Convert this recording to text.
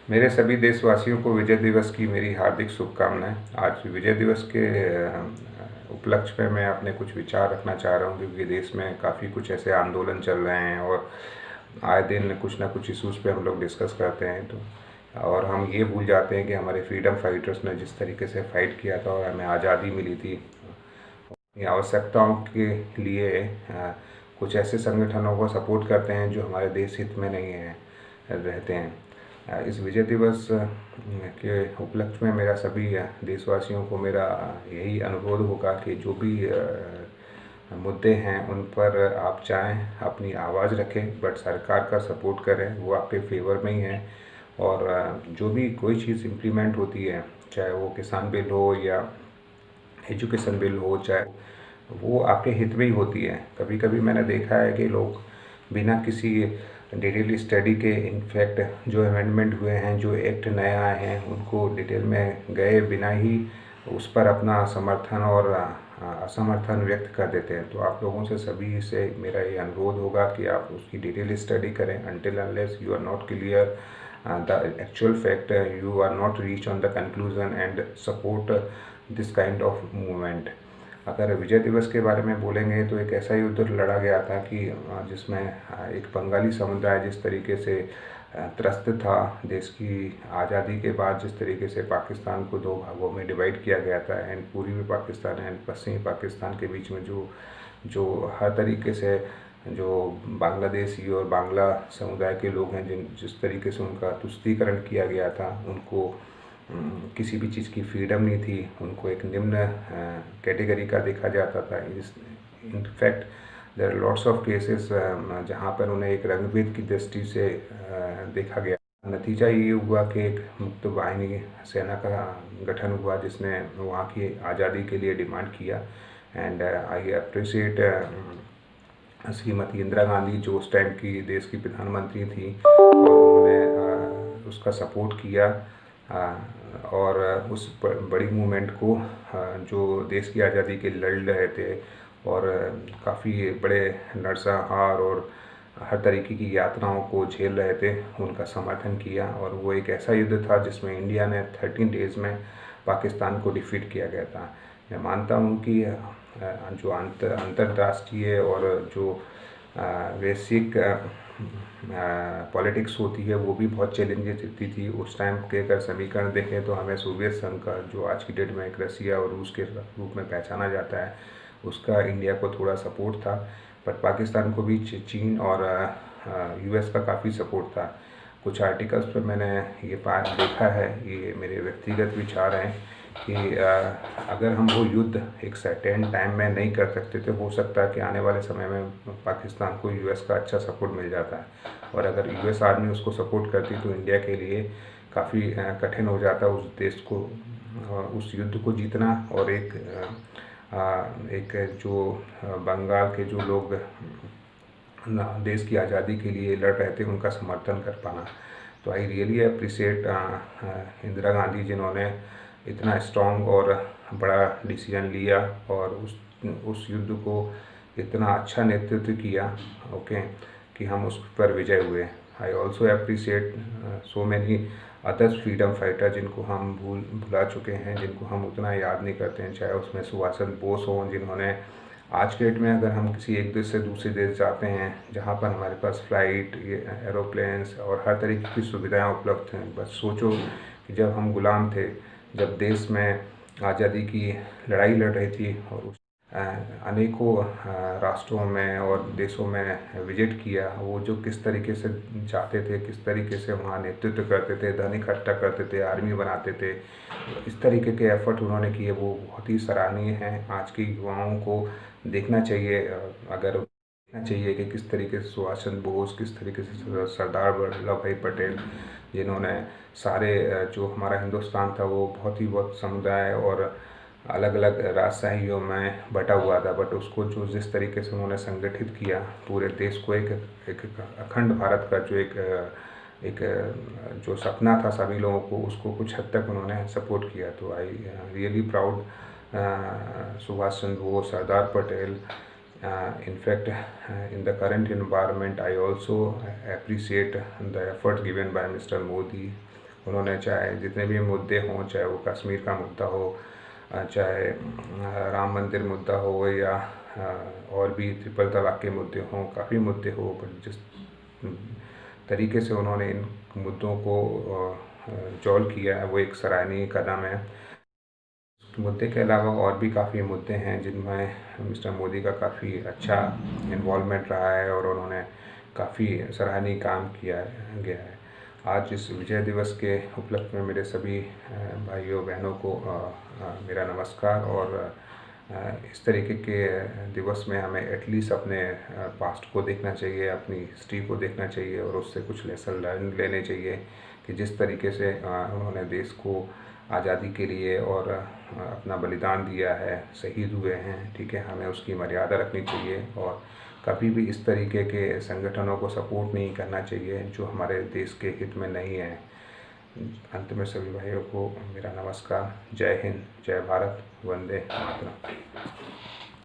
मेरे सभी देशवासियों को विजय दिवस की मेरी हार्दिक शुभकामनाएं। आज विजय दिवस के उपलक्ष्य में मैं अपने कुछ विचार रखना चाह रहा हूं, क्योंकि देश में काफ़ी कुछ ऐसे आंदोलन चल रहे हैं और आए दिन कुछ ना कुछ इशूज़ पे हम लोग डिस्कस करते हैं। तो और हम ये भूल जाते हैं कि हमारे फ्रीडम फाइटर्स ने जिस तरीके से फाइट किया था और हमें आज़ादी मिली थी, अपनी आवश्यकताओं के लिए कुछ ऐसे संगठनों को सपोर्ट करते हैं जो हमारे देश हित में नहीं है रहते हैं। इस विजय दिवस के उपलक्ष्य में मेरा सभी देशवासियों को मेरा यही अनुरोध होगा कि जो भी मुद्दे हैं उन पर आप चाहें अपनी आवाज़ रखें, बट सरकार का सपोर्ट करें, वो आपके फेवर में ही है। और जो भी कोई चीज़ इम्प्लीमेंट होती है, चाहे वो किसान बिल हो या एजुकेशन बिल हो, चाहे वो आपके हित में ही होती है। कभी कभी मैंने देखा है कि लोग बिना किसी डिटेल स्टडी के, इनफैक्ट जो अमेंडमेंट हुए हैं, जो एक्ट नए आए हैं, उनको डिटेल में गए बिना ही उस पर अपना समर्थन और असमर्थन व्यक्त कर देते हैं। तो आप लोगों से सभी से मेरा ये अनुरोध होगा कि आप उसकी डिटेल स्टडी करें। Until unless you are not clear the actual fact, you are not reach on the conclusion and support this kind of movement. अगर विजय दिवस के बारे में बोलेंगे तो एक ऐसा युद्ध लड़ा गया था कि जिसमें एक बंगाली समुदाय जिस तरीके से त्रस्त था, देश की आज़ादी के बाद जिस तरीके से पाकिस्तान को दो भागों में डिवाइड किया गया था, एंड पूर्वी पाकिस्तान एंड पश्चिमी पाकिस्तान के बीच में जो जो हर तरीके से जो बांग्लादेशी और बांग्ला समुदाय के लोग हैं, जिस तरीके से उनका तुष्टीकरण किया गया था, उनको किसी भी चीज़ की फ्रीडम नहीं थी, उनको एक निम्न कैटेगरी का देखा जाता था। इस in fact there are lots of cases जहाँ पर उन्हें एक रंगभेद की दृष्टि से देखा गया। नतीजा ये हुआ कि एक मुक्त वाहिनी सेना का गठन हुआ, जिसने वहाँ की आज़ादी के लिए डिमांड किया। And I appreciate Shrimati Indira Gandhi, जो उस टाइम की देश की प्रधानमंत्री थी, और उन्होंने उसका सपोर्ट किया और उस बड़ी मूवमेंट को, जो देश की आज़ादी के लड़ रहे थे और काफ़ी बड़े नरसंहार और हर तरीके की यातनाओं को झेल रहे थे, उनका समर्थन किया। और वो एक ऐसा युद्ध था जिसमें इंडिया ने 13 डेज़ में पाकिस्तान को डिफीट किया गया था। मैं मानता हूँ कि जो अंतर्राष्ट्रीय और जो वैश्विक पॉलिटिक्स होती है, वो भी बहुत चैलेंजेस देती थी। उस टाइम के अगर समीकरण देखें तो हमें सोवियत संघ का, जो आज की डेट में एक रसिया और रूस के रूप में पहचाना जाता है, उसका इंडिया को थोड़ा सपोर्ट था। बट पाकिस्तान को भी चीन और यूएस का काफ़ी सपोर्ट था। कुछ आर्टिकल्स पर मैंने ये देखा है, ये मेरे व्यक्तिगत विचार हैं कि अगर हम वो युद्ध एक सर्टेन टाइम में नहीं कर सकते थे, हो सकता है कि आने वाले समय में पाकिस्तान को यूएस का अच्छा सपोर्ट मिल जाता है। और अगर यूएस आर्मी उसको सपोर्ट करती तो इंडिया के लिए काफ़ी कठिन हो जाता उस देश को, उस युद्ध को जीतना। और एक जो बंगाल के जो लोग देश की आज़ादी के लिए लड़ रहे थे, उनका समर्थन कर पाना। तो I really appreciate Indira Gandhi, जिन्होंने इतना स्ट्रॉन्ग और बड़ा डिसीजन लिया और उस युद्ध को इतना अच्छा नेतृत्व किया, ओके, कि हम उस पर विजय हुए। I also appreciate so many others freedom fighter, जिनको हम भुला चुके हैं, जिनको हम उतना याद नहीं करते हैं। चाहे उसमें सुभाष चंद्र बोस हों, जिन्होंने आज के डेट में अगर हम किसी एक देश से दूसरे देश जाते हैं, जहाँ पर हमारे पास फ्लाइट, एरोप्लेन्स और हर तरीके की सुविधाएं उपलब्ध हैं, बस सोचो कि जब हम गुलाम थे, जब देश में आज़ादी की लड़ाई लड़ रही थी, और अनेकों राष्ट्रों में और देशों में विजिट किया, वो जो किस तरीके से जाते थे, किस तरीके से वहाँ नेतृत्व करते थे, धन इकट्ठा करते थे, आर्मी बनाते थे, इस तरीके के एफर्ट उन्होंने किए, वो बहुत ही सराहनीय हैं। आज के युवाओं को देखना चाहिए, अगर देखना चाहिए कि किस तरीके से सुभाष चंद्र बोस, किस तरीके से सरदार वल्लभ भाई पटेल, जिन्होंने सारे जो हमारा हिंदुस्तान था वो बहुत समुदाय और अलग अलग राजशाहियों में बटा हुआ था, बट उसको जो जिस तरीके से उन्होंने संगठित किया, पूरे देश को एक अखंड भारत का जो एक जो सपना था सभी लोगों को, उसको कुछ हद तक उन्होंने सपोर्ट किया। तो I really proud Subhash Chandra Bose, Sardar Patel. In fact, in the current environment, I also appreciate the effort given by Mr. Modi उन्होंने चाहे जितने भी मुद्दे हों, चाहे वो कश्मीर का मुद्दा हो, चाहे राम मंदिर मुद्दा हो, या और भी ट्रिपल तलाक के मुद्दे हों, काफ़ी मुद्दे हो, पर जिस तरीके से उन्होंने इन मुद्दों को रिजॉल्व किया है वो एक सराहनीय कदम है। मुद्दे के अलावा और भी काफ़ी मुद्दे हैं जिनमें मिस्टर मोदी का काफ़ी अच्छा इन्वॉल्वमेंट रहा है और उन्होंने काफ़ी सराहनीय काम किया गया है। आज इस विजय दिवस के उपलक्ष्य में मेरे सभी भाइयों बहनों को मेरा नमस्कार। और इस तरीके के दिवस में हमें एटलीस्ट अपने पास्ट को देखना चाहिए, अपनी हिस्ट्री को देखना चाहिए और उससे कुछ लेसन लर्न लेने चाहिए कि जिस तरीके से उन्होंने देश को आज़ादी के लिए और अपना बलिदान दिया है, शहीद हुए हैं, ठीक है, हमें उसकी मर्यादा रखनी चाहिए और कभी भी इस तरीके के संगठनों को सपोर्ट नहीं करना चाहिए जो हमारे देश के हित में नहीं है। अंत में सभी भाइयों को मेरा नमस्कार। जय हिंद, जय भारत, वंदे मातरम।